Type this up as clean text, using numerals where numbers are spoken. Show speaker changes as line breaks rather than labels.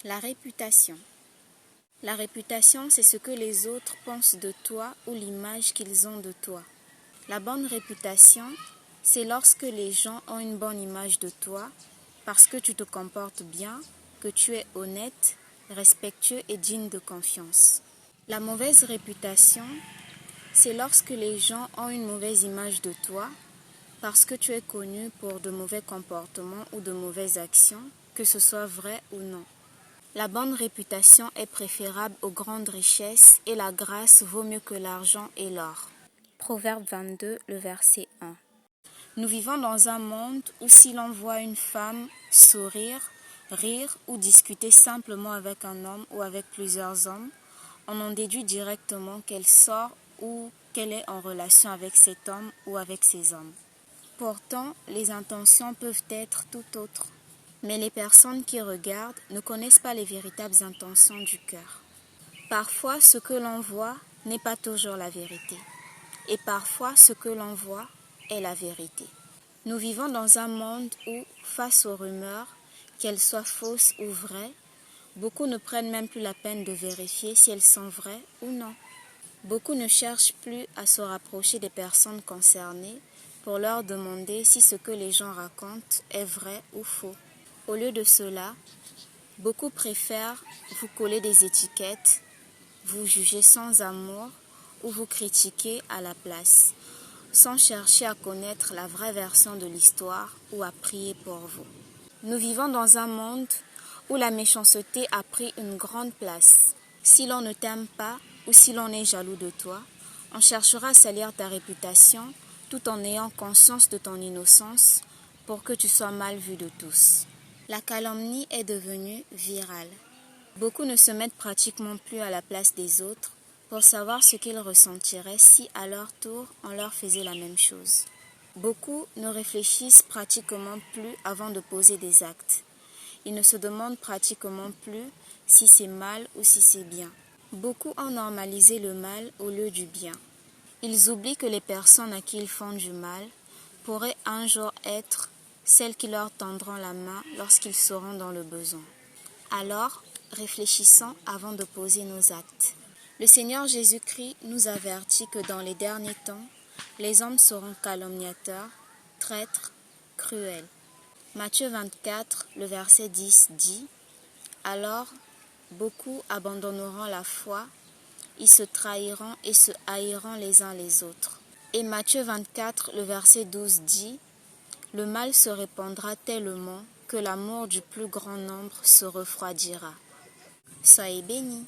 La réputation. La réputation, c'est ce que les autres pensent de toi ou l'image qu'ils ont de toi. La bonne réputation, c'est lorsque les gens ont une bonne image de toi parce que tu te comportes bien, que tu es honnête, respectueux et digne de confiance. La mauvaise réputation, c'est lorsque les gens ont une mauvaise image de toi parce que tu es connu pour de mauvais comportements ou de mauvaises actions, que ce soit vrai ou non. La bonne réputation est préférable aux grandes richesses et la grâce vaut mieux que l'argent et l'or. Proverbe 22, le verset 1. Nous vivons dans un monde où si l'on voit une femme sourire, rire ou discuter simplement avec un homme ou avec plusieurs hommes, on en déduit directement qu'elle sort ou qu'elle est en relation avec cet homme ou avec ces hommes. Pourtant, les intentions peuvent être tout autres. Mais les personnes qui regardent ne connaissent pas les véritables intentions du cœur. Parfois, ce que l'on voit n'est pas toujours la vérité. Et parfois, ce que l'on voit est la vérité. Nous vivons dans un monde où, face aux rumeurs, qu'elles soient fausses ou vraies, beaucoup ne prennent même plus la peine de vérifier si elles sont vraies ou non. Beaucoup ne cherchent plus à se rapprocher des personnes concernées pour leur demander si ce que les gens racontent est vrai ou faux. Au lieu de cela, beaucoup préfèrent vous coller des étiquettes, vous juger sans amour ou vous critiquer à la place, sans chercher à connaître la vraie version de l'histoire ou à prier pour vous. Nous vivons dans un monde où la méchanceté a pris une grande place. Si l'on ne t'aime pas ou si l'on est jaloux de toi, on cherchera à salir ta réputation tout en ayant conscience de ton innocence pour que tu sois mal vu de tous. La calomnie est devenue virale. Beaucoup ne se mettent pratiquement plus à la place des autres pour savoir ce qu'ils ressentiraient si à leur tour on leur faisait la même chose. Beaucoup ne réfléchissent pratiquement plus avant de poser des actes. Ils ne se demandent pratiquement plus si c'est mal ou si c'est bien. Beaucoup ont normalisé le mal au lieu du bien. Ils oublient que les personnes à qui ils font du mal pourraient un jour être celles qui leur tendront la main lorsqu'ils seront dans le besoin. Alors, réfléchissons avant de poser nos actes. Le Seigneur Jésus-Christ nous avertit que dans les derniers temps, les hommes seront calomniateurs, traîtres, cruels. Matthieu 24, le verset 10 dit « Alors, beaucoup abandonneront la foi, ils se trahiront et se haïront les uns les autres. » Et Matthieu 24, le verset 12 dit « Le mal se répandra tellement que l'amour du plus grand nombre se refroidira. » Soyez bénis.